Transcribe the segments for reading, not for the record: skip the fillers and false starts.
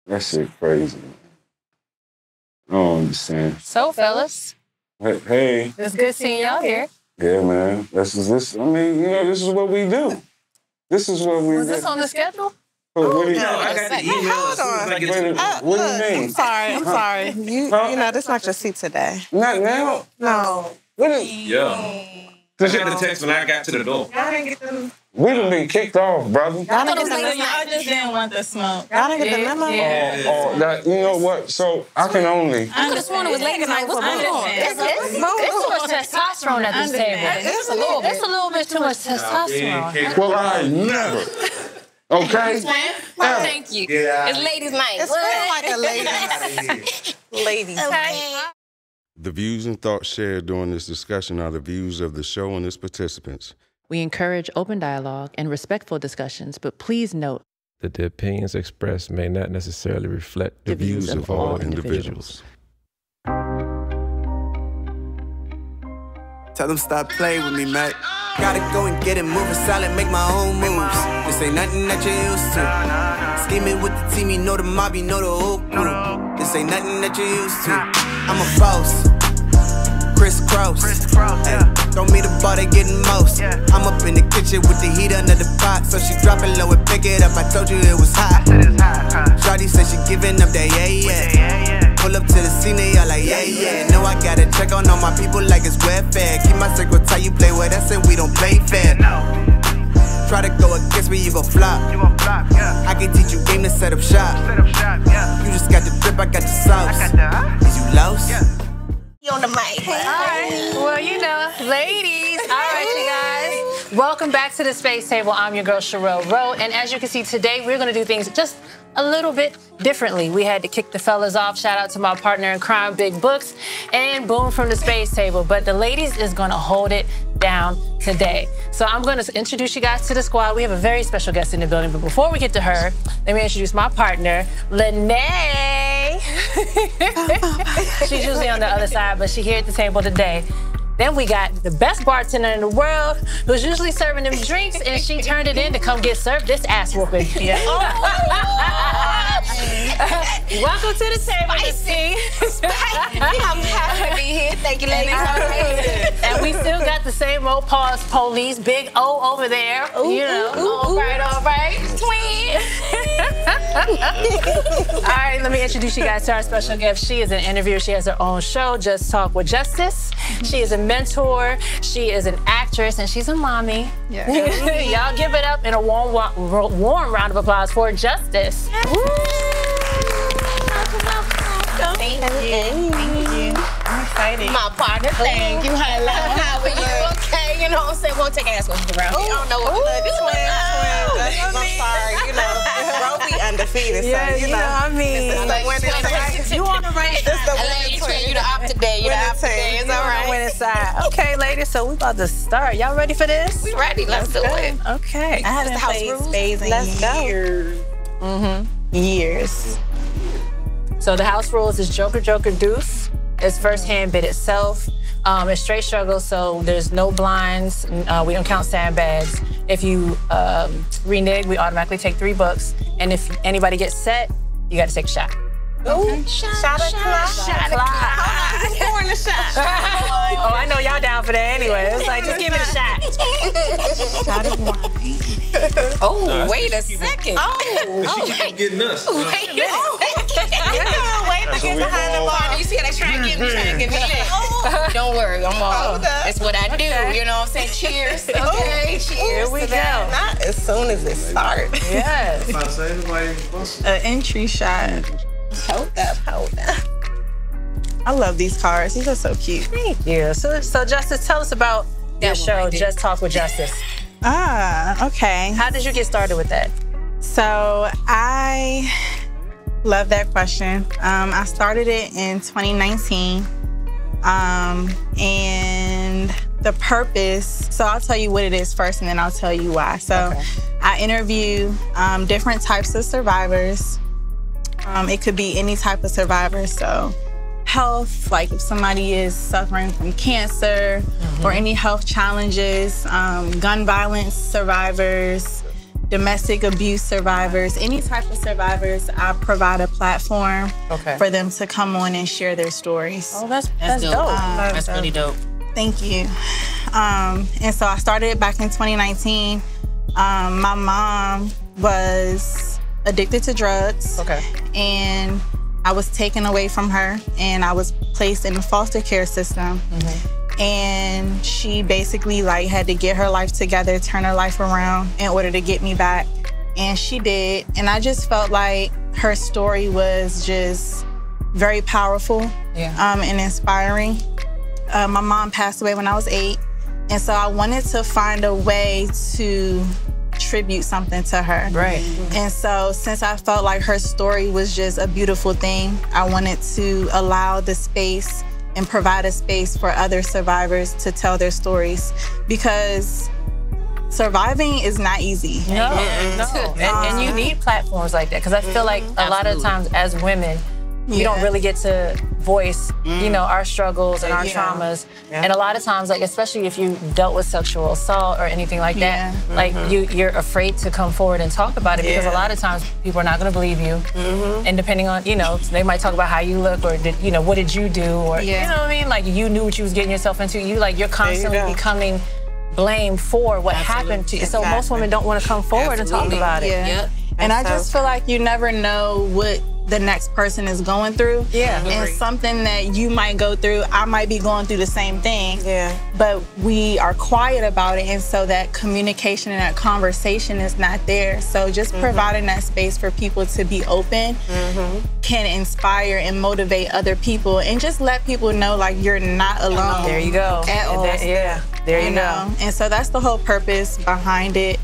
That shit crazy. I don't understand. So, fellas. Hey. It's good seeing y'all here. Yeah, man. This is what we do. This is what we do. Was this on the schedule? What do you I got the email. Hold on. What do you mean? I'm sorry. You know, this not your seat today. Not now? No. Yeah. Because you had to text when I got to the door. Y'all didn't get them. We done been kicked off, brother. Y'all didn't get the Y'all just didn't want the smoke. Y'all didn't get the memo. You know what? So I can only. I just wanted was ladies night. What's going on? It's too much testosterone at this table. It's a little bit too much testosterone. Well, I never. Okay? Thank you. It's ladies night. It's like a ladies. Ladies night. The views and thoughts shared during this discussion are the views of the show and its participants. We encourage open dialogue and respectful discussions, but please note that the opinions expressed may not necessarily reflect the views of all individuals. Tell them stop playing with me, Mac. Gotta go and get it moving, silent, make my own moves. This ain't nothing that you're used to. Scheming with the team, you know the mob, you know the whole crew. This ain't nothing that you're used to. I'm a boss, crisscross. Throw me the ball, they getting most. I'm up in the kitchen with the heat under the pot, so she drop it low and pick it up. I told you it was hot. Shawty said she giving up that yeah. Pull up to the scene, they all like yeah. Know I gotta check on all my people like it's welfare. Keep my circle tight, you play with us and we don't play fair. Try to go against me, you gon' flop. I can teach you game to set up shop. You just got the drip, I got the sauce. Is you lost? On the mic. All right. Well, you know, ladies. All right, you guys. Welcome back to the Space Table. I'm your girl, Sherelle Rowe. And as you can see today, we're going to do things just a little bit differently. We had to kick the fellas off. Shout out to my partner in crime, Big Books, and Boom from the Space Table. But the ladies is going to hold it down today. So I'm going to introduce you guys to the squad. We have a very special guest in the building. But before we get to her, let me introduce my partner, Lene. She's usually on the other side, but she's here at the table today. Then we got the best bartender in the world, who's usually serving them drinks, and she turned it in to come get served this ass whooping. Yeah. Welcome to the table, Spicy. I'm happy to be here. Thank you, ladies. And we still got the same old pause police, Big O over there. You know, all right. Twin. All right, let me introduce you guys to our special guest. She is an interviewer. She has her own show, Just Talk with Justice. She is a mentor. She is an actress, and she's a mommy. Yeah. Y'all give it up in a warm round of applause for Justice. Thank you. I'm excited. My partner, thank you. Hello. How are you? Okay, you know what I'm saying? We'll take ass whoopings around here. I don't know what to do. This way. I'm sorry, you know. Bro, we undefeated, so you know. I mean. You on the right side. You the opposite day. You the opposite day. It's all right. Winning side. Okay, ladies, so we about to start. Y'all ready for this? We ready. Let's do it. Okay. I haven't played spades in years. Years. So the house rules is Joker, Joker, Deuce. It's first hand bid itself. It's straight struggle, so there's no blinds. We don't count sandbags. If you renege, we automatically take 3 books. And if anybody gets set, you got to take a shot. Ooh, shot o'clock. Who's pouring the shot? Oh, I know y'all down for that anyway. It's like, just give it a shot. Shot of wine. Oh, wait a second. She keep getting us. Wait to get behind the bar. You see how they trying to get me lit. Don't worry, I'm all. That's what I do. You know what I'm saying? Cheers. Okay, cheers. Here we go. Not as soon as it starts. Yes. An entry shot. Hold up. I love these cards. These are so cute. Thank you. So Justice, tell us about your show, Just Talk with Justice. Okay. How did you get started with that? So I love that question. I started it in 2019. And the purpose, so I'll tell you what it is first and then I'll tell you why. So I interview different types of survivors. It could be any type of survivor, so health, like if somebody is suffering from cancer or any health challenges, gun violence survivors, domestic abuse survivors, any type of survivors, I provide a platform for them to come on and share their stories. Oh, that's dope. That's really dope. Thank you. And so I started it back in 2019. My mom was addicted to drugs. And I was taken away from her, and I was placed in the foster care system. And she basically like had to get her life together, turn her life around in order to get me back. And she did. And I just felt like her story was just very powerful and inspiring. My mom passed away when I was 8. And so I wanted to find a way to tribute something to her. And so since I felt like her story was just a beautiful thing, I wanted to allow the space and provide a space for other survivors to tell their stories, because surviving is not easy. No. And you need platforms like that, because I feel like a lot of times as women, we don't really get to voice, you know, our struggles and our traumas. And a lot of times, like, especially if you dealt with sexual assault or anything like that, like you're afraid to come forward and talk about it, because a lot of times people are not going to believe you. And depending on, you know, they might talk about how you look, or did, you know, what did you do, or you know what I mean? Like, you knew what you was getting yourself into. You're constantly becoming blamed for what happened to you. So most women don't want to come forward and talk about it. And I just feel like you never know what the next person is going through. And something that you might go through, I might be going through the same thing. But we are quiet about it, and so that communication and that conversation is not there. So just providing that space for people to be open can inspire and motivate other people, and just let people know, like, you're not alone. There you go. At all. There you go. And so that's the whole purpose behind it.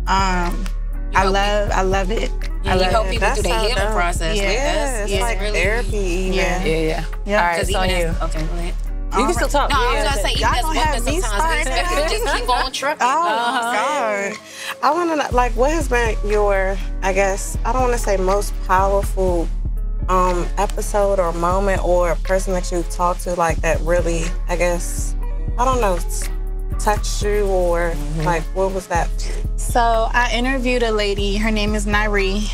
I love it. You help people through the healing process. It's like really therapy even. All right, it's on you. Okay, go ahead. You can still talk. No, I was gonna say, even as women, sometimes we expect you to just keep on trucking. Oh, God. I want to know, like, what has been your, I guess, I don't want to say most powerful episode or moment, or person that you've talked to, like, that really, I guess, I don't know, touched you, or like, what was that? So I interviewed a lady, her name is Nairi.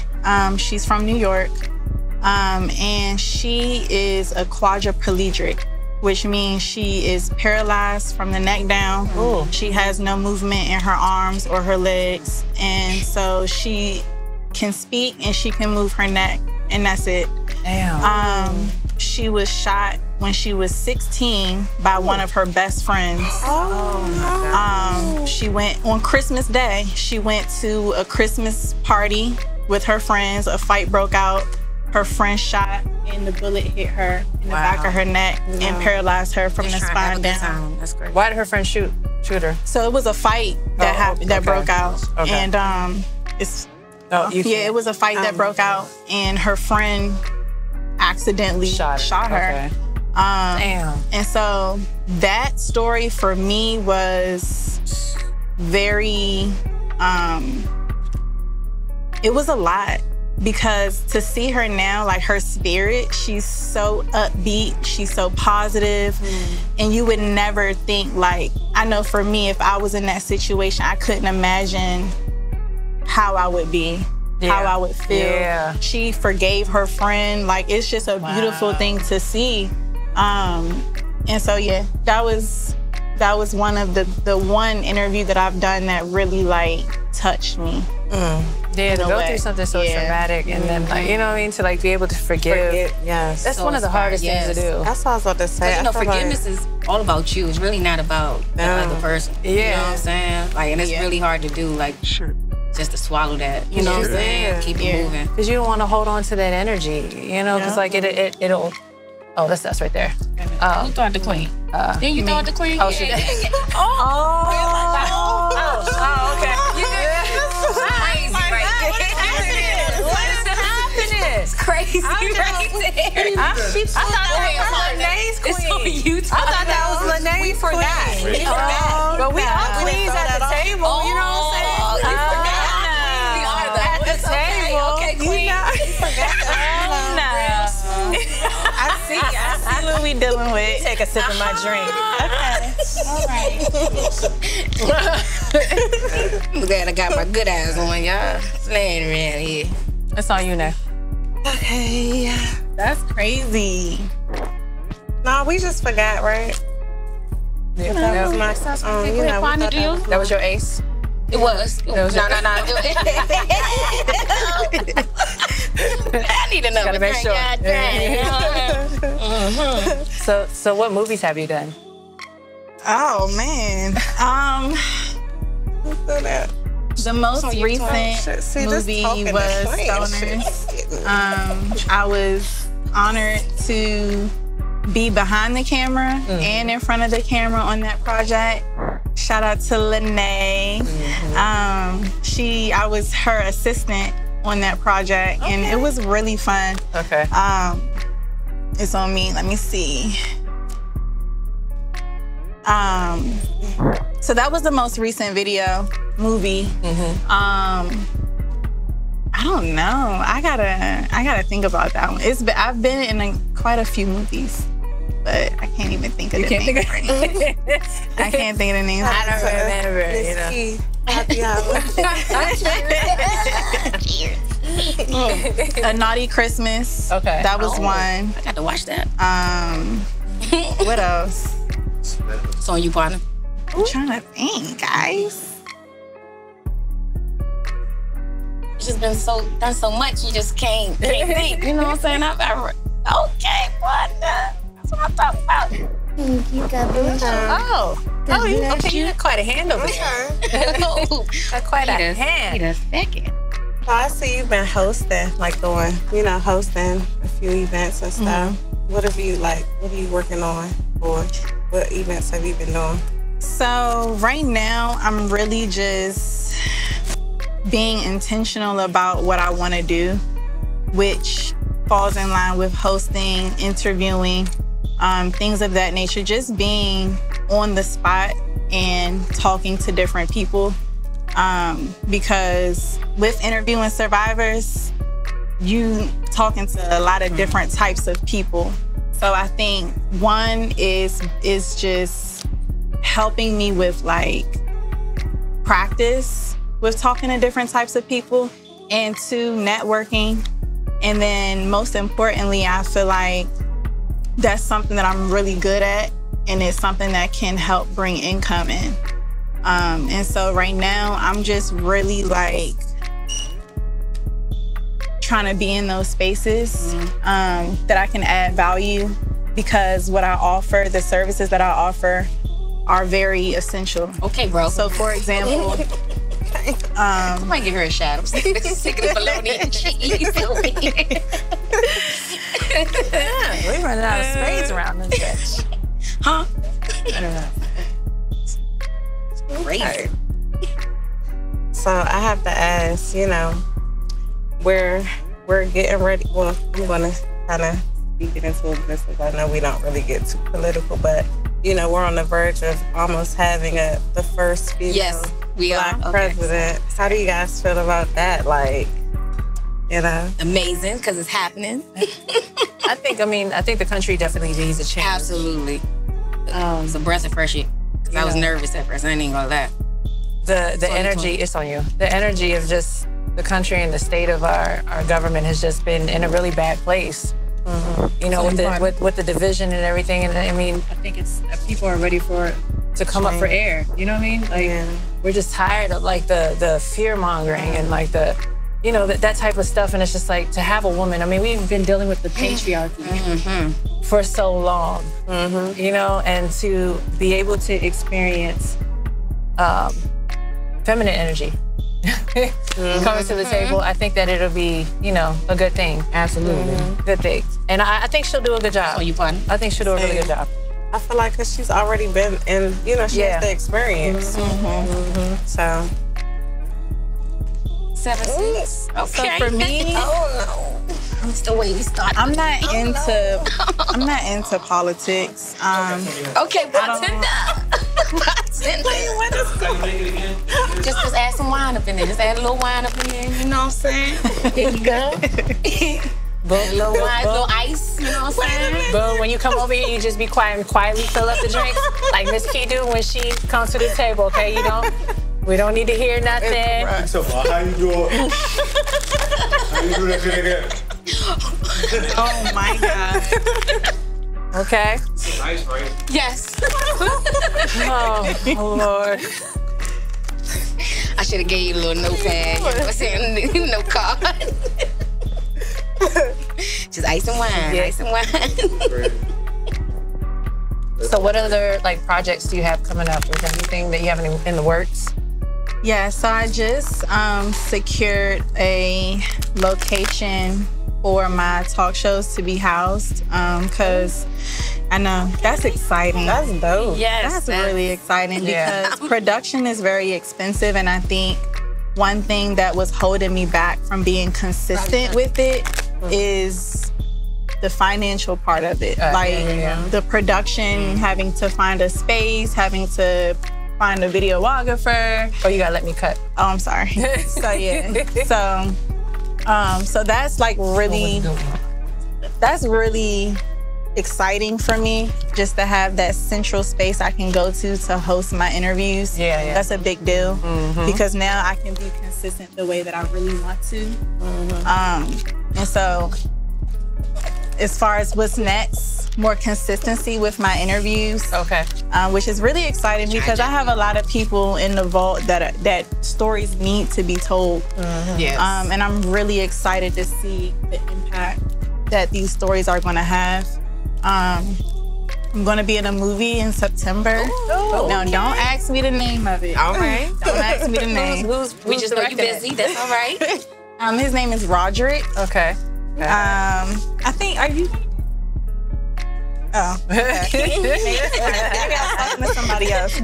She's from New York, and she is a quadriplegic, which means she is paralyzed from the neck down. She has no movement in her arms or her legs, and so she can speak and she can move her neck, and that's it. Damn. She was shot when she was 16 by one of her best friends. She went on Christmas Day. She went to a Christmas party with her friends. A fight broke out. Her friend shot, and the bullet hit her in the back of her neck and paralyzed her from the spine down. That's great. Why did her friend shoot her? So it was a fight that happened, that broke out, and it was a fight that broke out, and her friend accidentally shot her. Damn. And so that story for me was very, it was a lot, because to see her now, like, her spirit, she's so upbeat, she's so positive, and you would never think, like, I know for me, if I was in that situation, I couldn't imagine how I would be. How I would feel. She forgave her friend. Like, it's just a beautiful thing to see. And so that was one of the one interview that I've done that really, like, touched me. To go through something so traumatic, and then, like, you know what I mean, to, like, be able to forgive. That's so one of the hardest things to do. That's what I was about to say. You know, forgiveness is all about you. It's really not about the other person. You know what I'm saying? Like, and it's really hard to do. Like, just to swallow that, you know what I'm saying? Keep it moving. Because you don't want to hold on to that energy, you know, because, like, it'll, oh, that's us right there. Who thought the queen? Then you thought the queen? Oh, she did. Okay. You crazy, right? It's crazy. I thought that was Lene's queen. I thought that was Lene. We forgot. But we are queens at the table, you know what I'm saying? I see what we we dealing with? Take a sip of my drink. Okay. All right. I'm glad I got my good eyes on y'all. Laying around here. It's on you now. Okay. That's crazy. No, we just forgot, right? Yeah. That was my, you know, we thought That was your ace? It was. No. I need another Gotta make drink. sure. So what movies have you done? Oh man. The most recent movie was Stoners. I was honored to be behind the camera and in front of the camera on that project. Shout out to Lene. I was her assistant on that project, and it was really fun. Okay. It's on me. Let me see. So that was the most recent movie. I don't know. I gotta think about that one. I've been in quite a few movies, but I can't even think of the name right now. I can't think of the name. I don't remember. You know. A Naughty Christmas. Okay. That was one. I got to watch that. What else? It's on you, partner. I'm trying to think, guys. It's just been done so much, you just can't think. You know what I'm saying? Okay, partner. That's what I'm talking about. you got the Okay, you got quite a hand over there. Got quite a hand. Need a second. So I see you've been hosting, like hosting a few events and stuff. What are you working on, or what events have you been doing? So right now, I'm really just being intentional about what I want to do, which falls in line with hosting, interviewing, things of that nature. Just being on the spot and talking to different people. Because with interviewing survivors, you talking to a lot of different types of people. So I think one is just helping me with like practice with talking to different types of people, and two, networking. And then most importantly, I feel like that's something that I'm really good at, and it's something that can help bring income in. And so right now, I'm just really like trying to be in those spaces that I can add value, because what I offer, the services that I offer, are very essential. Okay, bro. So for example, I might give her a shot. I'm sick of the bologna and cheese over here. We're running out of spades around this bitch. Huh? I don't know. Great. So I have to ask, we're getting ready. Well, I'm gonna kind of speak it into existence. I know we don't really get too political, but we're on the verge of almost having the first female Black president. How do you guys feel about that? Amazing, because it's happening. I think the country definitely needs a change. Absolutely. It's a breath of fresh air. I was nervous at first. I ain't even gonna lie. The energy, it's on you. The energy of just the country and the state of our government has just been in a really bad place. With the division and everything. And I mean, I think it's people are ready to come up for air. You know what I mean? We're just tired of the fear mongering and that type of stuff. And it's just like, to have a woman. I mean, we've been dealing with the patriarchy for so long, and to be able to experience feminine energy coming to the table, I think that it'll be, a good thing. Absolutely. Good thing. And I think she'll do a good job. Oh, you fun? I think she'll do a really good job. I feel like because she's already been in, she has the experience. So. 7-6. Okay. So for me, I'm still waiting to start. I'm not into politics. Okay, bartender. Just add some wine up in there. Just add a little wine up in there. You know what I'm saying? There you go. Boom, little wine, little ice, you know what I'm saying? Boom, when you come over here, you just be quiet and quietly fill up the drinks like Miss Key do when she comes to the table, okay? We don't need to hear nothing. So, how you doing? How you do that shit again? Oh my God. Okay. Nice, right? Yes. Oh, Lord. I should have gave you a little notepad. You know what I'm saying? No card. Just ice and wine, ice and wine. So what other projects do you have coming up? Is there anything that you have in the works? Yeah, so I just secured a location for my talk shows to be housed, because I know that's exciting. That's dope. Yes. That's really exciting because production is very expensive, and I think one thing that was holding me back from being consistent with it is the financial part of it. The production, having to find a space, having to find a videographer. Oh, you gotta let me cut. Oh, I'm sorry. So yeah. So that's really exciting for me, just to have that central space I can go to host my interviews. Yeah. That's a big deal because now I can be consistent the way that I really want to. And so as far as what's next, more consistency with my interviews. Okay. Which is really exciting because I have a lot of people in the vault that stories need to be told. Yes. And I'm really excited to see the impact that these stories are gonna have. I'm gonna be in a movie in September. Now, don't ask me the name of it. All right. Don't ask me the name. We just know you're busy. That's all right. His name is Roderick. Okay. I think, are you? Oh, okay. Maybe I was talking to somebody else.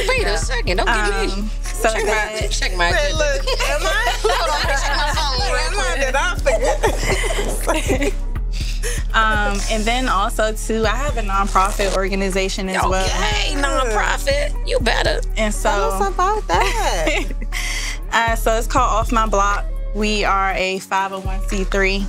Wait a second, don't give me. So check my agenda. Look, am I? Hold on, check my phone. Am I? Did I forget? And then also too, I have a nonprofit organization as well. Okay, nonprofit. You better. And so Tell us about that. So it's called Off My Block. We are a 501c3.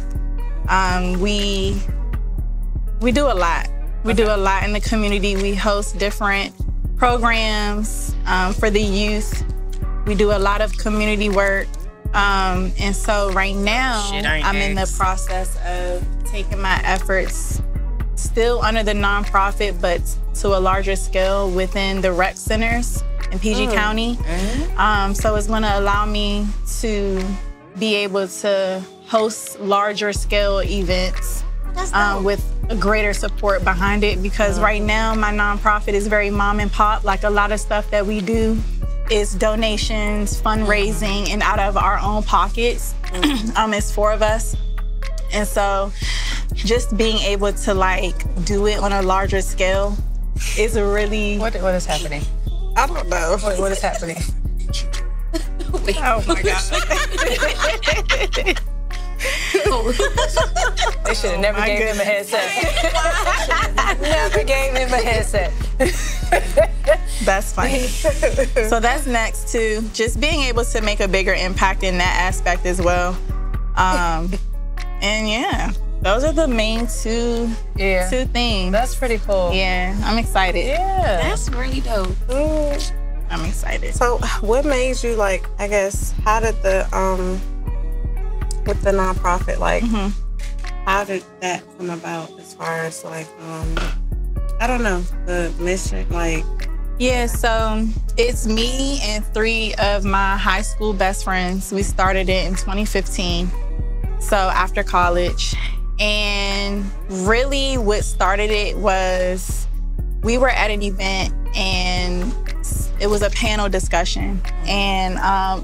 We do a lot. We do a lot in the community. We host different programs for the youth. We do a lot of community work. And so right now, I'm in the process of taking my efforts still under the nonprofit, but to a larger scale within the rec centers in PG County. So it's gonna allow me to be able to host larger scale events with a greater support behind it, because right now my nonprofit is very mom and pop. Like, a lot of stuff that we do is donations, fundraising, and out of our own pockets. It's 4 of us. And so just being able to do it on a larger scale is a really... What is happening? I don't know. What is happening? Oh my God. They should have never gave him a headset. Never gave him a headset. That's funny. So that's next too. Just being able to make a bigger impact in that aspect as well. And yeah, those are the main two things. That's pretty cool. Yeah, I'm excited. Yeah. That's really dope. I'm excited. So what made you I guess, how did the with the nonprofit, how did that come about as far as I don't know, the mission, Yeah, so it's me and 3 of my high school best friends. We started it in 2015, so after college. And really what started it was we were at an event and it was a panel discussion, and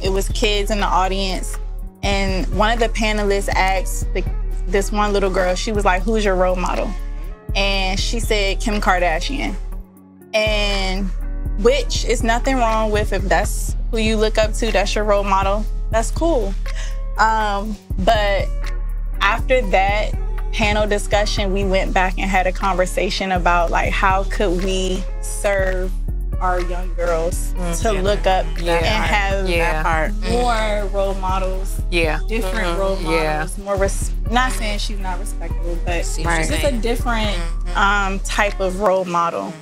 it was kids in the audience. And one of the panelists asked this one little girl, she was like, "Who's your role model?" And she said, "Kim Kardashian." And which is nothing wrong with, if that's who you look up to, that's your role model, that's cool. But after that panel discussion, we went back and had a conversation about how could we serve our young girls to look up and have more role models. Different role models. More not saying she's not respectable, but just a different type of role model.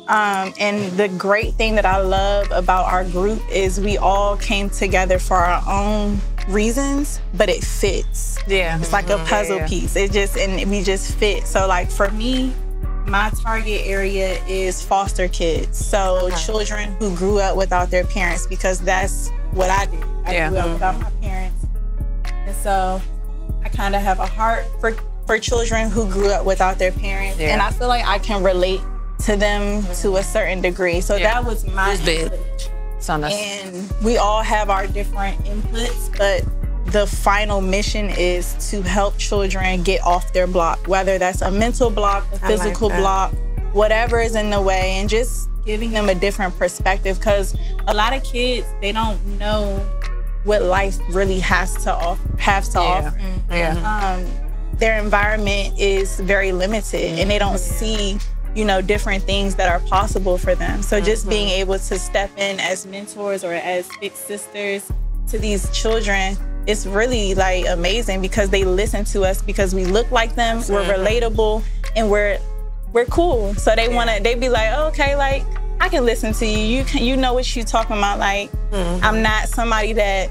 And the great thing that I love about our group is we all came together for our own reasons, but it fits. It's like a puzzle piece. And we just fit. So like for me, my target area is foster kids. So children who grew up without their parents, because that's what I did. I grew up without my parents. And so I kind of have a heart for children who grew up without their parents. And I feel like I can relate to them to a certain degree. So that was my input. And we all have our different inputs, but the final mission is to help children get off their block, whether that's a mental block, a physical block, whatever is in the way, and just giving them a different perspective, because a lot of kids, they don't know what life really has to offer. Their environment is very limited, and they don't see, you know, different things that are possible for them. So just being able to step in as mentors or as big sisters to these children, it's really like amazing, because they listen to us because we look like them, we're relatable, and we're cool. So they be like, oh, okay, like I can listen to you. You know what you talking about. Like I'm not somebody that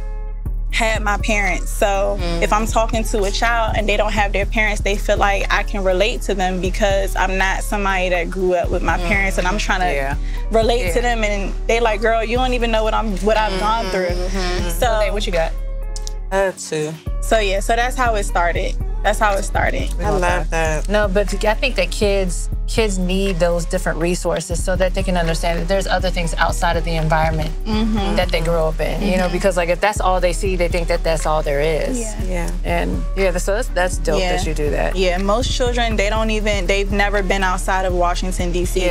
had my parents. So if I'm talking to a child and they don't have their parents, they feel like I can relate to them because I'm not somebody that grew up with my parents, and I'm trying to relate to them, and they like, girl, you don't even know what I've gone through. So what you got? Too. So yeah, so that's how it started. That's how it started. I love that. No, but I think that kids need those different resources so that they can understand that there's other things outside of the environment that they grow up in. You know, because like if that's all they see, they think that that's all there is. And so that's dope that you do that. Most children, they've never been outside of Washington, D.C.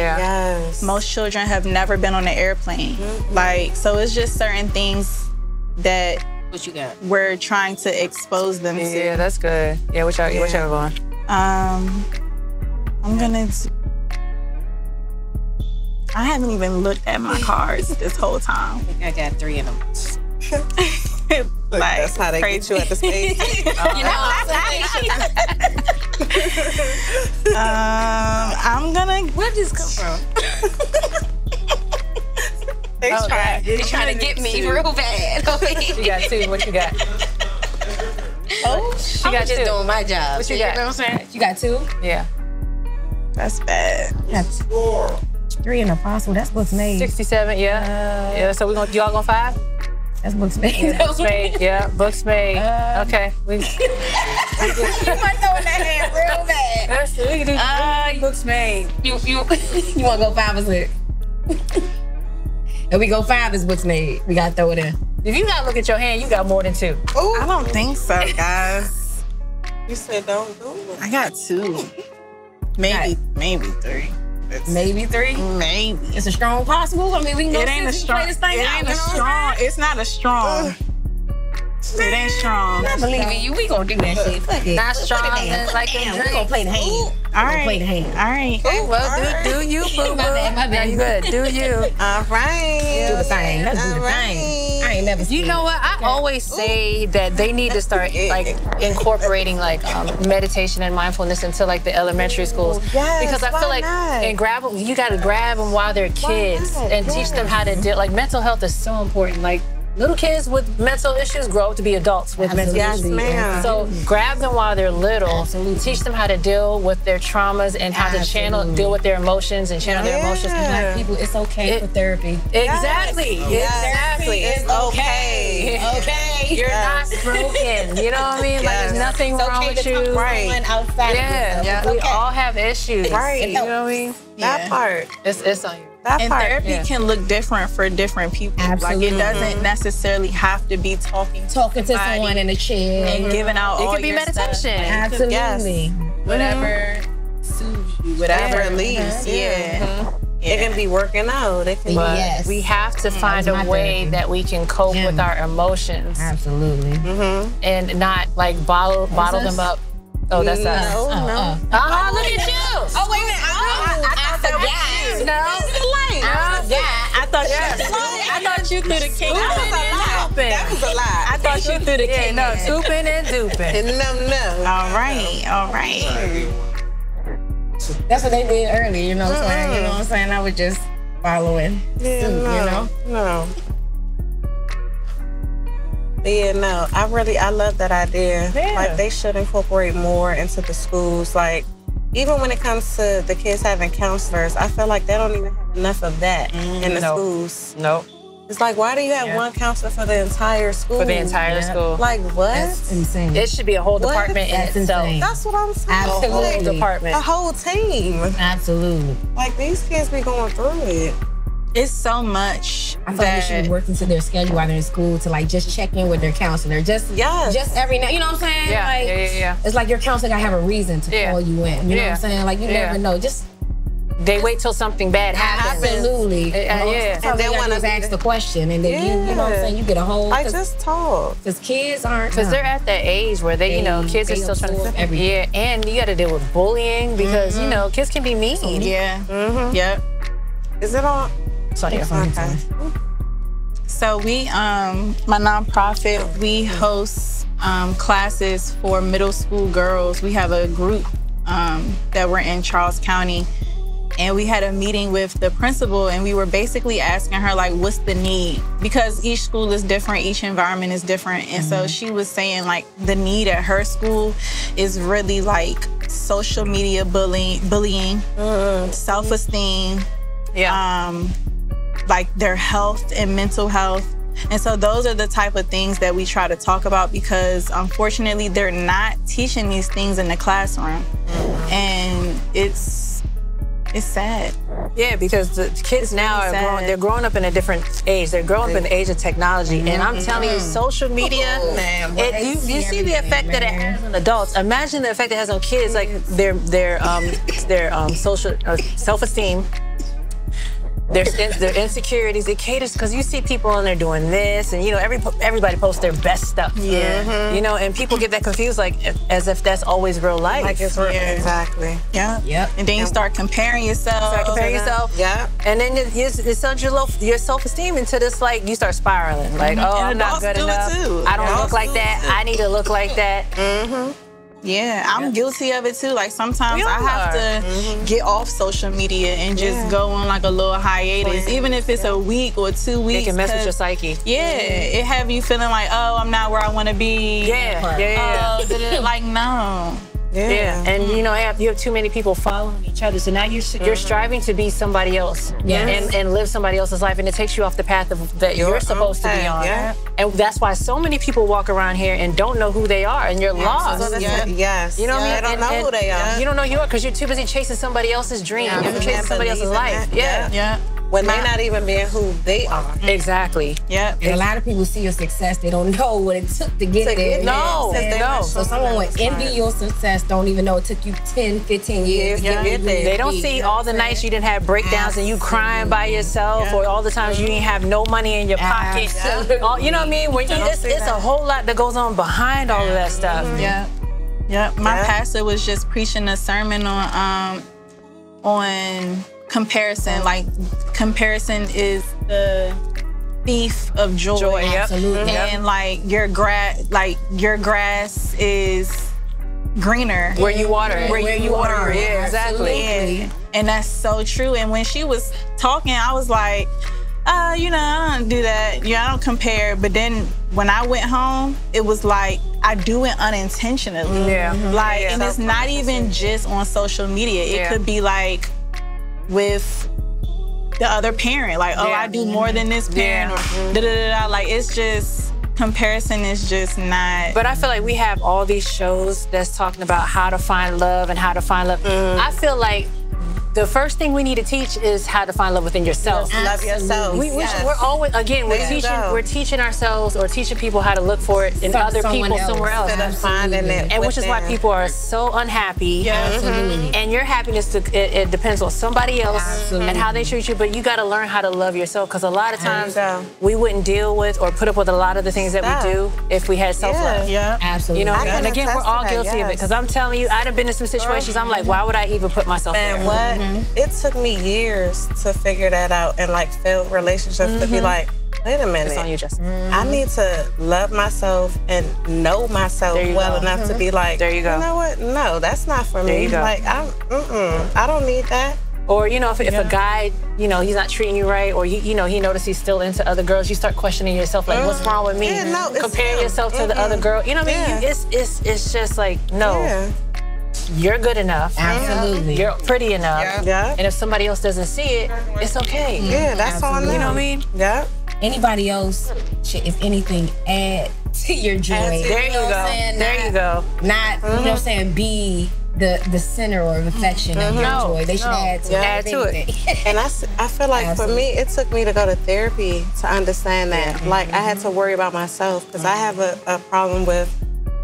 Most children have never been on an airplane. Like, so it's just certain things that what you got? We're trying to expose them to. Yeah, that's good. Yeah, what y'all going? I'm gonna. I haven't even looked at my cards this whole time. I think I got 3 of them. Like, that's how they get you at the space. You know what I'm gonna. Where did this come from? They're trying to get me real bad. You got 2. What you got? She got just doing my job. What you got? You know what I'm saying? You got 2? Yeah. That's bad. That's 3 in the parcel. That's books made. 67. Yeah. So y'all going 5? That's books made. Yeah, books made. Yeah, books made. Okay. You might throw in that hand real bad. That's it. We can do books made. You want to go 5 or 6? If we go 5, it's books made. We got to throw it in. If you got to look at your hand, you got more than 2. Ooh, I don't think so, guys. You said don't do it. I got 2. Maybe 3. Maybe 3? Maybe. It's a strong possible. I mean, we can go play this thing out. It's not a strong. It ain't strong. I believe in you. We gonna do that shit. Fuck it. Not strong. Like we gonna play the hand. All right. Play the hand. All right. Cool. Well, do you, boo boo? My bad. You good? Do you? All right. Do the thing. Let's do the thing. I ain't never seen You know what? I always say that they need to start like incorporating like meditation and mindfulness into like the elementary schools. Because I feel like you got to grab them while they're kids and teach them how to deal. Like mental health is so important. Like little kids with mental issues grow up to be adults with mental issues. Ma'am. So grab them while they're little. Teach them how to deal with their traumas and how to deal with their emotions and channel their emotions. Black people, it's okay for therapy. Exactly. Exactly. It's okay. Okay. You're not broken. You know what I mean? Like there's nothing wrong with you. Outside we all have issues. Right. You know what I mean? That part. It's on you. And therapy can look different for different people. Absolutely. Like it doesn't necessarily have to be talking to someone in a chair and giving out all It could be your meditation. Stuff. Absolutely. Whatever soothes you, whatever at least. It can be working out. It can But we have to find a way that we can cope with our emotions. Absolutely. And not like bottle them up. Oh, that's us. No. Look at you. Oh, wait a minute. I forgot. No. I thought you threw the king. That was a lie. I thought you threw the king. No, swooping and dooping. No. All right. That's what they did earlier, you know what I'm saying? You know what I'm saying? I was just following suit, you know? No. Yeah, no. I love that idea. Yeah. Like, they should incorporate more into the schools. Like, even when it comes to the kids having counselors, I feel like they don't even have enough of that in the schools. Nope. It's like, why do you have one counselor for the entire school? For the entire school. Like, what? That's insane. It should be a whole department in itself. That's what I'm saying. Absolutely. A whole department. A whole team. Absolutely. Like, these kids be going through it. It's so much. I feel like they should work into their schedule while they're in school to like just check in with their counselor. Just every night. You know what I'm saying? Yeah, like, yeah. It's like your counselor gotta have a reason to call you in. You know what I'm saying? Like you never know. Just they wait till something bad happens. Absolutely. Yeah. And they want to ask the question, and then you know what I'm saying? You get a whole. I just talk. Because kids aren't. Because they're at that age where they, you know, kids are still trying to. Everything. Yeah, and you got to deal with bullying because you know kids can be mean. Yeah. Yep. Is it on? Sorry, Okay. So we, my nonprofit, we host classes for middle school girls. We have a group that we're in Charles County, and we had a meeting with the principal, and we were basically asking her like, what's the need? Because each school is different, each environment is different, and so she was saying like the need at her school is really like social media bullying, self-esteem, like their health and mental health. And so those are the type of things that we try to talk about because unfortunately they're not teaching these things in the classroom. And it's sad. Yeah, because the kids now are they're growing up in a different age. They're growing up in the age of technology. And I'm telling you, social media, you see the effect that it has on adults. Imagine the effect it has on kids, like their social self-esteem. Their insecurities, it caters because you see people on there doing this, and you know everybody posts their best stuff. Yeah, you know, and people get that confused, like as if that's always real life. Like it's real. Exactly. Yeah. Yep. And then you start comparing yourself. Yeah. And then it sends your self-esteem into this, like you start spiraling. Like, oh, I'm not good enough. I don't look like that. I need to look like that. Yeah, I'm guilty of it too. Like sometimes I have to get off social media and just go on like a little hiatus, even if it's a week or 2 weeks. It can mess with your psyche. Yeah, it have you feeling like, oh, I'm not where I want to be. Like no. Yeah, and you know you have too many people following each other, so now you're striving to be somebody else, and live somebody else's life, and it takes you off the path that you're supposed to be on. And that's why so many people walk around here and don't know who they are, and you're lost. Yes. You know what I mean? They don't know who they are. You don't know who you are because you're too busy chasing somebody else's dream. You're chasing somebody else's life. When they're not even being who they are. Exactly. Yeah. And a lot of people see your success, they don't know what it took to get there. No. So someone would envy your success, don't even know it took you 10, 15 years to get there. They don't see all the nights you didn't have breakdowns and you crying by yourself, or all the times you didn't have no money in your pocket. You know what I mean? When it's a whole lot that goes on behind all of that stuff. My pastor was just preaching a sermon on comparison. Like comparison is the thief of joy. Absolutely. And like your grass is greener where you water it. Where you water it. Yeah, exactly. And that's so true. And when she was talking, I was like, you know, I don't do that. I don't compare. But then when I went home, it was like I do it unintentionally. And it's not even just on social media. It could be like with the other parent, like, oh, I do more than this parent, or da-da-da-da. Like, it's just, comparison is just not. But I feel like we have all these shows that's talking about how to find love and how to find love. I feel like the first thing we need to teach is how to find love within yourself. Love yourself. We're always, again, we're teaching ourselves or teaching people how to look for it in other people somewhere else. Instead of finding it and which is why people are so unhappy. And your happiness, it depends on somebody else and how they treat you, but you got to learn how to love yourself, because a lot of times we wouldn't deal with or put up with a lot of the things that we do if we had self-love. Absolutely. You know, and again, we're all guilty of it, because I'm telling you, I'd have been in some situations, I'm like, why would I even put myself there? What? it took me years to figure that out, and like failed relationships to be like, wait a minute. It's on you, Justin. I need to love myself and know myself well enough to be like, there you go. You know what? No, that's not for me. There you go. Like, I don't need that. Or, you know, if a guy, you know, he's not treating you right, or, you know, he notices he's still into other girls, you start questioning yourself, like, what's wrong with me? Yeah, no, comparing yourself to the other girl. You know what I mean? It's just like, no. You're good enough. Absolutely. You're pretty enough. Yeah. And if somebody else doesn't see it, it's okay. Yeah, that's on them. You know what I mean? Yeah. Anybody else should, if anything, add to your joy. There you go. There you go. Not, you know what I'm saying, be the center or affection of your joy. They should add to it. And I feel like for me, it took me to go to therapy to understand that. Like, I had to worry about myself because I have a problem with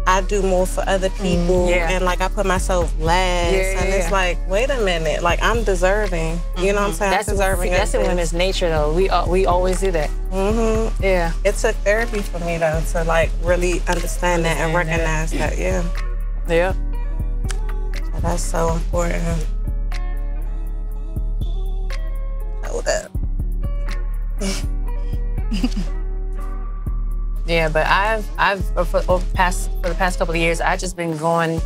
I do more for other people and like I put myself last and it's like, wait a minute, like I'm deserving. You know what I'm saying? That's I'm deserving. That's in women's nature though. We always do that. Yeah. It took therapy for me though to like really understand that and recognize that. Yeah. Yeah. So that's so important. Hold up. Yeah, but for the past couple of years, I've just been going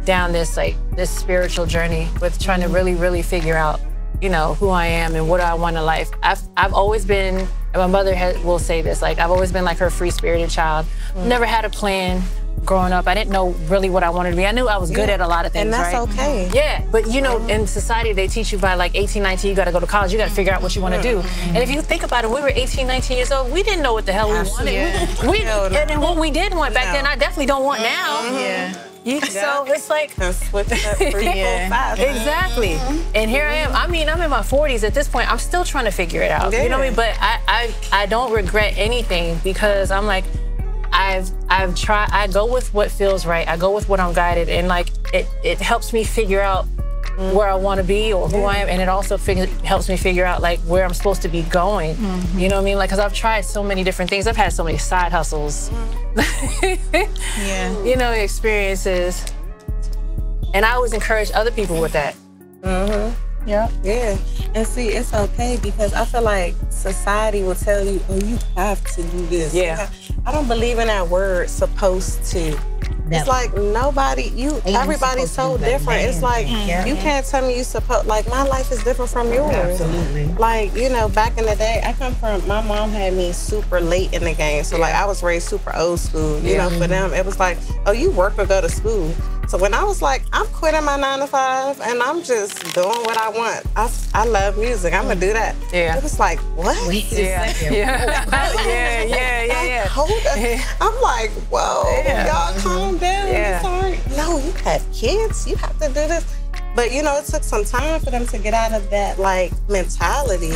down this spiritual journey with trying to really figure out, you know, who I am and what I want in life. I've always been, and my mother will say this, like I've always been like her free-spirited child. Never had a plan growing up. I didn't know really what I wanted to be. I knew I was good at a lot of things, and that's okay. Yeah, but you know, in society, they teach you by like 18, 19, you got to go to college, you got to figure out what you want to do. And if you think about it, we were 18, 19 years old, we didn't know what the hell we wanted. And what we did want back then, I definitely don't want now. So it's like, switch up 3, 4, 5. Exactly. And here I am. I mean, I'm in my 40s at this point. I'm still trying to figure it out. You know what I mean? But I don't regret anything because I'm like, I've tried. I go with what feels right. I go with what I'm guided, and like it helps me figure out where I want to be or who I am, and it also helps me figure out like where I'm supposed to be going. You know what I mean? Like, cause I've tried so many different things. I've had so many side hustles. You know, experiences, and I always encourage other people with that. Yeah. And see, it's okay because I feel like society will tell you, oh, you have to do this. Yeah. I don't believe in that word, supposed to. It's like everybody's so different. It's like, you can't tell me you supposed, like my life is different from yours. Absolutely. Like, you know, back in the day, my mom had me super late in the game. So like I was raised super old school. You know, for them, it was like, oh, you work or go to school. So when I was like, I'm quitting my 9 to 5 and I'm just doing what I want. I love music. I'm gonna do that. It was like, what? Hold up. I'm like, whoa, y'all calm down. Sorry. No, you have kids. You have to do this. But you know, it took some time for them to get out of that like mentality.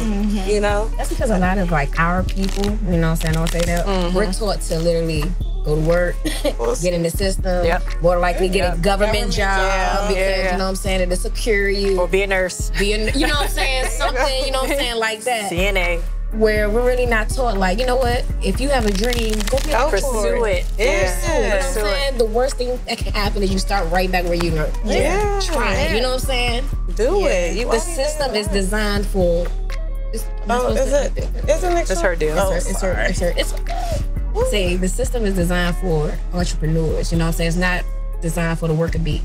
You know, that's because a lot of like our people, you know what I'm saying? I don't say that. We're taught to literally go to work, get in the system, more likely get a government job because you know what I'm saying, to secure you. Or be a nurse. You know what I'm saying? Something, you know what I'm saying, like that. CNA. Where we're really not taught, like, you know what, if you have a dream, go pursue it. You know what I'm saying? The worst thing that can happen is you start right back where you were. Try it. You know what I'm saying? Do it. The system is designed for. Isn't it? It's her deal. It's her. See, the system is designed for entrepreneurs. You know what I'm saying? It's not designed for the worker bee.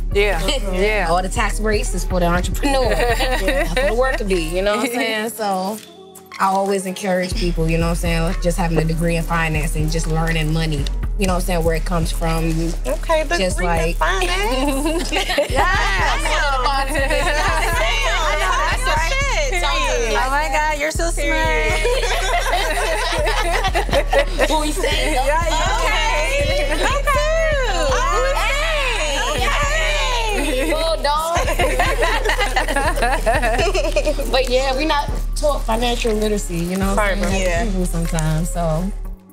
All the tax breaks is for the entrepreneur. Not for the worker bee. You know what I'm saying? So I always encourage people, you know what I'm saying, just having a degree in finance and just learning money. You know what I'm saying, where it comes from. Okay, the just degree like in finance. Oh my God, you're so smart. Who you saying? But yeah, we're not taught financial literacy, you know what I'm saying? People sometimes. So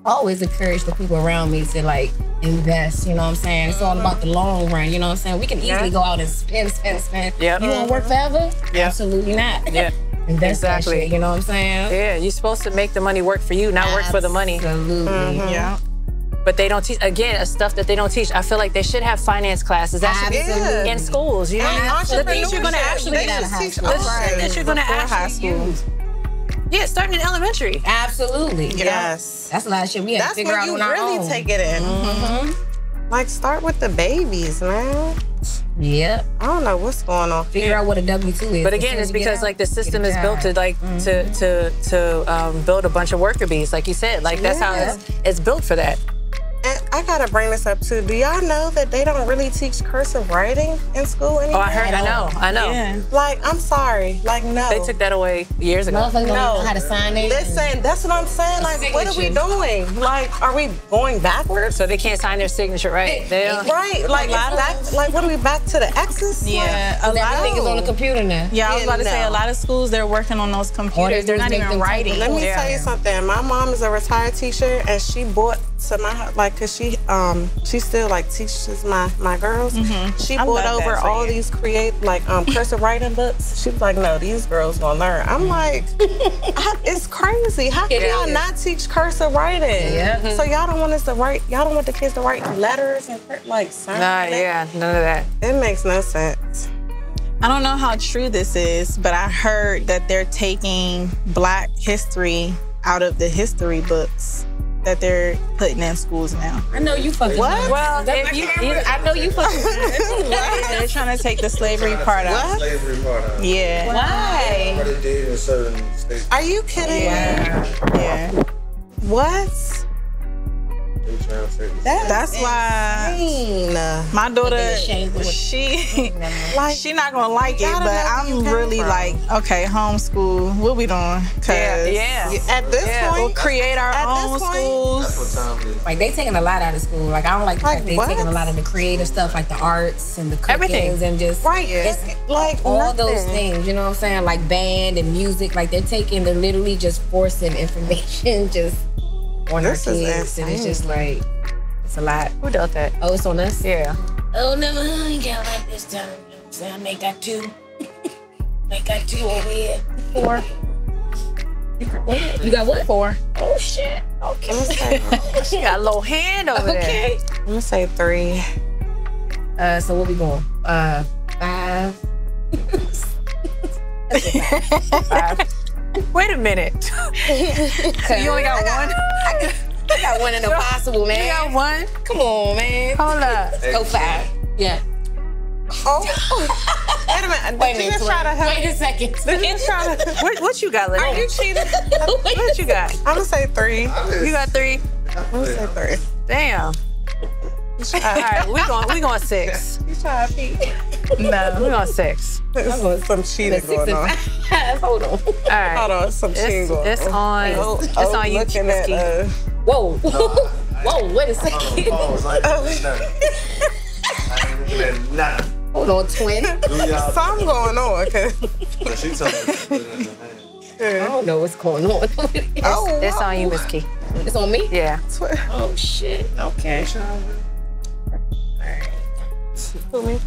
I always encourage the people around me to like invest, you know what I'm saying? It's all about the long run, you know what I'm saying? We can easily go out and spend. You want to work forever? Absolutely not. Invest that shit, you know what I'm saying? You're supposed to make the money work for you, not work for the money. Absolutely. but they don't teach, again, stuff that they don't teach. I feel like they should have finance classes. That should be in schools. You know, the things you're going to actually get out of high school. The shit that you're going to actually use. Yeah, starting in elementary. Absolutely. Yes. That's a lot of shit we have to figure out on our own. That's when you really take it in. Like, start with the babies, man. Yep. I don't know what's going on. Figure out what a W-2 is. But again, it's because like the system is built to like to build a bunch of worker bees, like you said. Like that's how it's built for that. And I gotta bring this up too. Do y'all know that they don't really teach cursive writing in school anymore? Oh, I heard. I know. Yeah. Like, I'm sorry. Like, no. They took that away years ago. Motherfuckers don't know how to sign it. Listen, that's what I'm saying. Like, what are we doing? Like, are we going backwards? So they can't sign their signature, right? Right. Like, what are we back to the X's? Yeah. Like, everything is on the computer now. Yeah, I was about to say, a lot of schools, they're working on those computers. They're not even writing. Let me tell you something. My mom is a retired teacher, and she bought to my, like, cause she still like teaches my girls. She brought over all these cursive writing books. She was like, no, these girls gonna learn. I'm like, it's crazy. How can y'all not teach cursive writing? Yeah. So y'all don't want us to write, y'all don't want the kids to write letters and like sign. Nah, yeah, none of that. It makes no sense. I don't know how true this is, but I heard that they're taking Black history out of the history books that they're putting in schools now. I know you fucking What? Well, I know you fucking They're trying to take the slavery part out. Slavery part out. Yeah. Why? What they did in certain states. Are you kidding? Yeah. What? That's why my daughter, she not gonna like it, but I'm really like, okay, homeschool, what we doing? At this point, we'll create our own schools. That's what time it is. Like, they taking a lot out of school. Like, I don't like the fact they taking a lot of the creative stuff, like the arts and the cookings and just it's like all those things. You know what I'm saying? Like band and music. Like they're literally just forcing information just on our kids, and it's just like it's a lot. Who does that? Oh, it's on us. Yeah. Oh, never ain't got like this time. You know what I'm saying? I make that 2. Make that 2 over here. 4. You got what? 4. Oh shit. Okay. She got a little hand over there. I'm gonna say 3. So what we going? 5. 5. Wait a minute. So you only got one? I got one in the possible, man. You got one? Come on, man. Hold up. Go 5. Yeah. Oh. Wait a minute. Did you just try to help? Wait a second. Did you try to? What you got, Lily? Are you cheating? What you got? I'm gonna say 3. You got 3? I'm gonna say 3. Damn. All right, we going 6. You trying to peek? No, we're going 6. There's some cheating going on. Hold on. All right. Hold on, some cheating going on. It's on you, looking at, Whoa. Whoa, wait a second. Hold on, twin. Something going on. She told me. I don't know what's going on. It's on you, Miss Key. It's on me? Yeah. Oh, shit. Okay. Who me?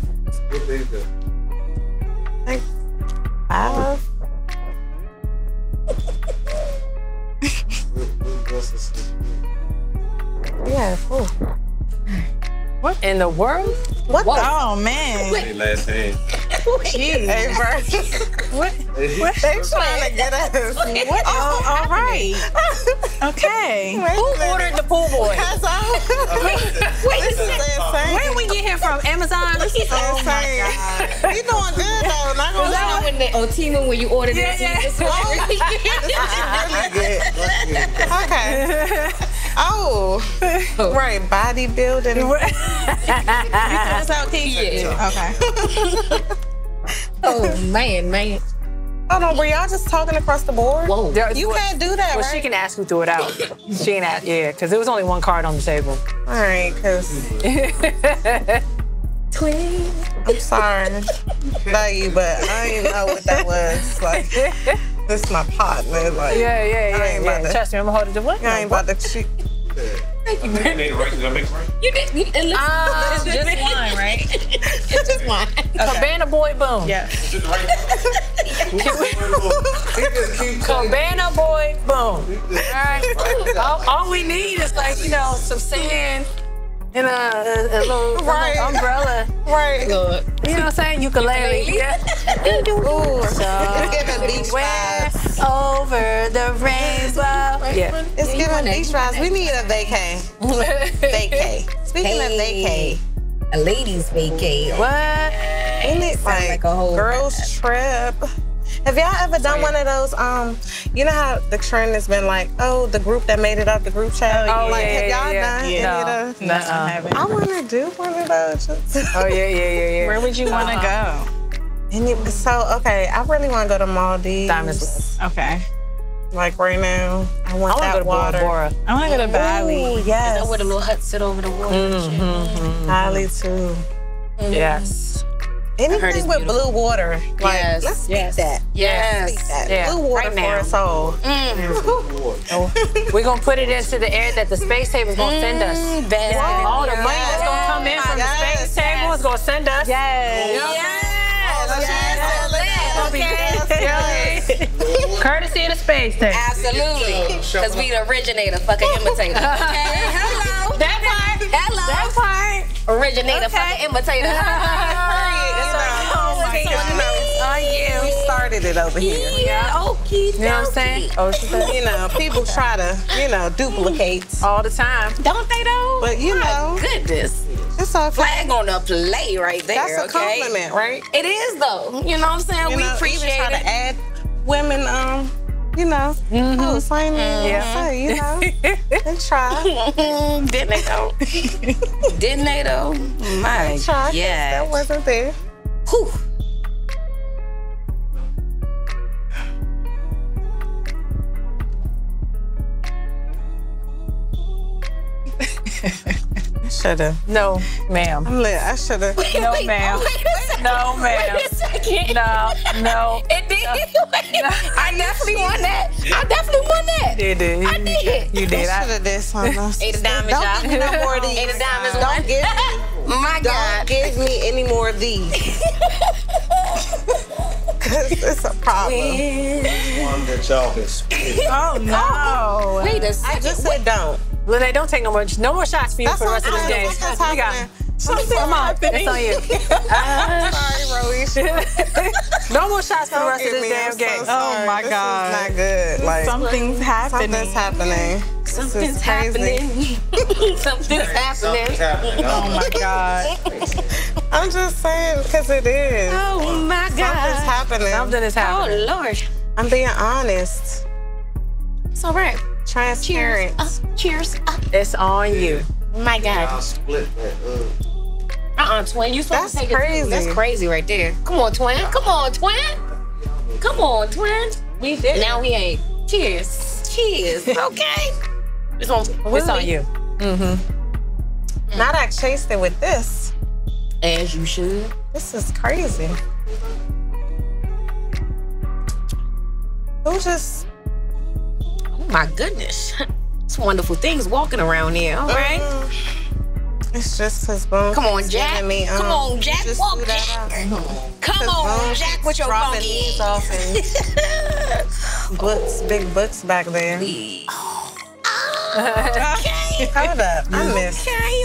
5. Yeah, 4. What in the world? What? Oh man. Last name. Jeez. Hey, bro. What? They trying to get us. What? Oh, all right. Okay. Who ordered the pool boy? Wait a second. Where did we get him from? Amazon? Oh my God. You doing good though. Not gonna lie. On Temu when you ordered it. This is really good. Okay. Oh, right. Bodybuilding. You throw us out, Key? Yeah. Okay. Oh man. Hold on, were y'all just talking across the board? Whoa. You can't do that, Well, right? she can ask who threw it out. She can ask, yeah, because there was only one card on the table. All right, because Twin. I'm sorry about you, but I didn't know what that was. Like, this is my partner. Like, Yeah. Trust me, I'm gonna hold it to what? I ain't about to cheat. Thank you, You man. made it right. Did I make it right? You did. It's just wine, right? It's just wine. Cabana Boy Boom. Yeah. Is it the right? Cabana boy, boom. All right. All we need is like, you know, some sand and a little umbrella. Right. Good. You know what I'm saying? Ukulele. Yeah. Ooh, it's giving beach vibes. Over the rainbow. Yeah. It's giving beach vibes. We need a vacay. Vacay. Speaking of vacay. A ladies' vacay. What? We need like a whole girls trip. Have y'all ever done one of those? You know how the trend has been like, oh, the group that made it up, the group chat. Oh, like, yeah, have y'all done any No. of those? No, I haven't. I want to do one of those. Oh yeah. Where would you want to go? Okay, I really want to go to Maldives. Diamonds. Okay. Like right now, I want I that want to go to water. Bora Bora. I want to go to Bali. Ooh, yes. Is that where the little huts sit over the water? Bali too. Yes. Anything with blue water. Like, Yes. let's speak Yes. that. Yes. Speak that. Yeah. Blue water Right for now. us all. We're going to put it into the air that the space table is going to send us. All the money that's going to come in from the space table is going to send us. Courtesy of the space table. Absolutely. Because we the originator, fucking imitator. Okay, hello. That part. Hello. That part. Originator, fucking imitator. We started it over here. Yeah, okay. You know what I'm saying? Oh, You know, people try to, duplicate. all the time. Don't they though? But you know, Goodness. it's all Flag on the play right there. That's a okay? compliment, right? It is though. You know what I'm saying? You We know, appreciate even try it. to add women, same say, they try. Didn't they though? Didn't they though? My Try. yeah. That wasn't there. Whew. Shoulda. No, ma'am. I shoulda. No, ma'am. No, ma'am. Wait a second. No. It did. I definitely won that. I definitely won that. You did. I did. You did. I shoulda did something else. Ate a diamond, y'all. Don't give me no more of these. Ate a diamond. Don't give me. My God. Don't give me any more of these. Cause it's a problem. One that y'all can spit. Oh no. Wait a I second. just said don't. Lene, don't take no more shots for you for the rest of this game. What's We got happening? Come on, it's on you. Sorry, Roish. No more shots for the rest of this damn so game. sorry. Oh my This God. is not good. Like Something's happening. something's happening. Something's This is crazy. happening. Something's happening. Something's happening. Oh my God. I'm just saying because it is. Oh my Something's God. happening. Something is happening. Oh Lord. I'm being honest. It's all right. Transparent. Cheers. It's on you. My Y'all God. split that. Twin. You supposed That's to take it. crazy. That's crazy right there. Come on, twin. Come on, twin. Come on, twin. We did. Now we ain't. Cheers. Cheers. Okay. It's on you. Not I chased it with this. As you should. This is crazy. Who just? Oh my goodness. It's wonderful things walking around here. All right. It's just his bone. Come on, keeps Jack. giving me, Come on, Jack. just Walk, threw that Jack. out. Come His on, bone Jack, keeps with your dropping funky. these off and books, big books back there. Okay. Hold up, I missed. Okay.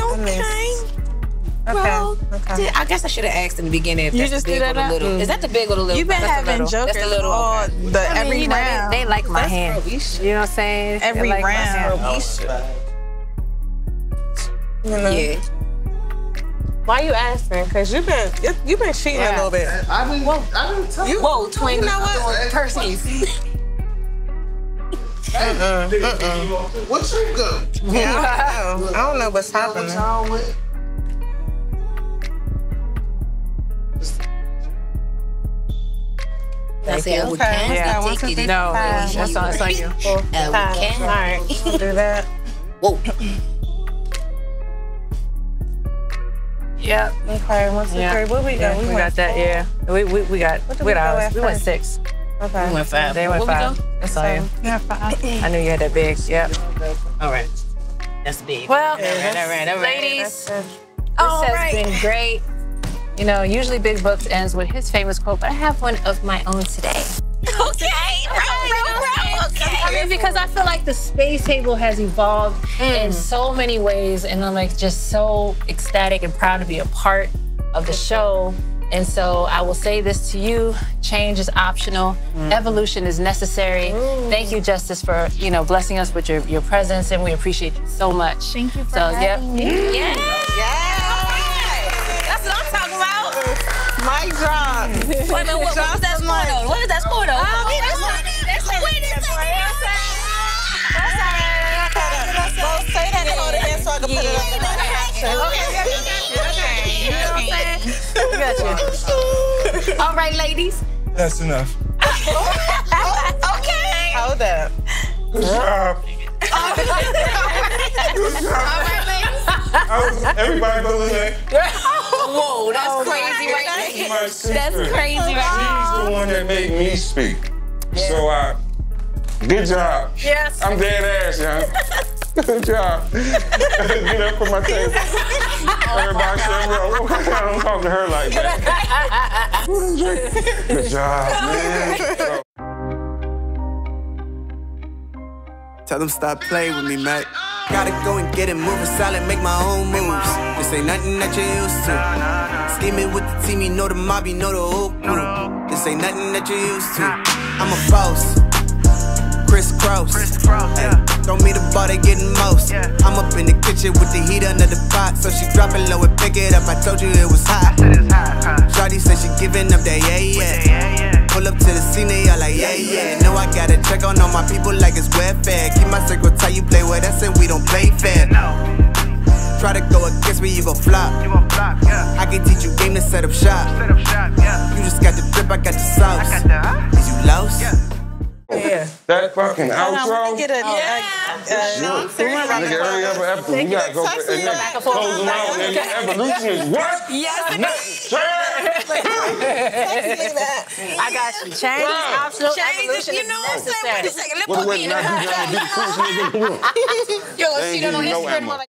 Well, Okay. I guess I should have asked in the beginning if You that's just the big threw or that the out? little. Is that the big or the little? You've been That's the having little. jokers That's the little. all Okay. every You know, round. they like my hand. You know what I'm saying? Every They like my round. hand. You know? Yeah. Why you asking? Cause you've been cheating a little bit. I didn't tell you. Whoa, twin. You know what? Percy's. What you go? Yeah, I don't know what's happening. I said, we Okay. can Yeah. not take it. No, Five. that's on you. We can. All right, we'll do that. Whoa. Yep. Okay, 1, 2, 3. Where we go? Yeah, we went got that. 4. Yeah. We got. What did we We go at went first? 6. Okay. We went 5. They went Where we 5. go? That's on you. Yeah, 5. I knew you had that big. Yep. All right. That's big. Well, all right. ladies, this All has right. been great. You know, usually Big Books ends with his famous quote, but I have one of my own today. Okay. I mean, because I feel like the Space Table has evolved in so many ways, and I'm like just so ecstatic and proud to be a part of the show. And so I will say this to you: change is optional, evolution is necessary. Thank you, Justice, for blessing us with your presence, and we appreciate you so much. Thank you for having me. Yeah. That's what I'm talking about. Mic drop. Wait a minute, what was that score though? What was that score though? Say that quote again so I can put it on the caption. Okay. All right, ladies. That's enough. Okay. Hold up. Good job. Everybody go in there. Whoa, that's crazy right there. That's crazy right there. She's the one that made me speak. So, good job. Yes. I'm dead ass, young. Good job. Get up from my table. Everybody say, well, I don't talk to her like that. Good job, man. Tell them stop playing with me, Mac. Gotta go and get it moving solid, make my own moves. This ain't nothing that you're used to. Scheming with the team, you know the mob, you know the whole crew. This ain't nothing that you're used to. I'm a boss. Crisscross. Ay, throw me the ball, they getting most. I'm up in the kitchen with the heat under the pot, so she drop it low and pick it up. I told you it was hot. Shawty said she giving up that yeah. Pull up to the scene, they all like yeah. Know I gotta check on all my people like it's welfare. Keep my circle tight, you play with us and we don't play fair. Try to go against me, you gon' flop. I can teach you game to set up shop. You just got the drip, I got the sauce. Is you lost? That fucking outro. Get a Nigga, hurry up after we gotta go and then close them out. And evolution is what? Yes. I got you. Change is optional. Evolution is necessary. What the way not do that? Be the coolest nigga in the room. Yo, They ain't see that on giving no Instagram. ammo.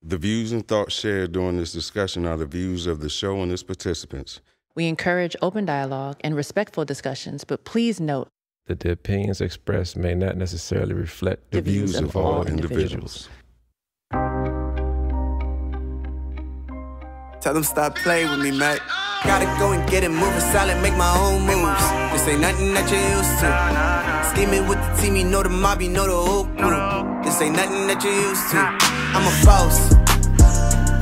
The views and thoughts shared during this discussion are the views of the show and its participants. We encourage open dialogue and respectful discussions, but please note that the opinions expressed may not necessarily reflect the views of all individuals. Tell them stop playing with me, Mac. Gotta go and get it moving silent, make my own moves. This ain't nothing that you're used to. Scheming with the team, you know the mob, you know the whole crew. This ain't nothing that you're used to. I'm a boss,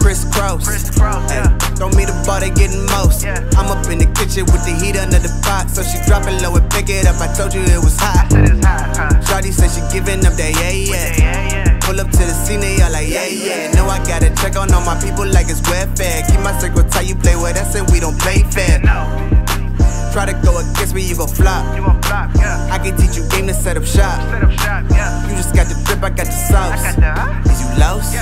crisscross. Ay, throw me the ball, they getting most. I'm up in the kitchen with the heat under the pot, so she drop it low and pick it up. I told you it was hot. Shawty said she giving up that yeah. Pull up to the scene, they all like yeah. Know I gotta check on all my people like it's welfare. Keep my circle tight, you play with us and we don't play fair. Try to go against me, you gon' flop. I can teach you game to set up shop. You just got the drip, I got the sauce. Is you lost?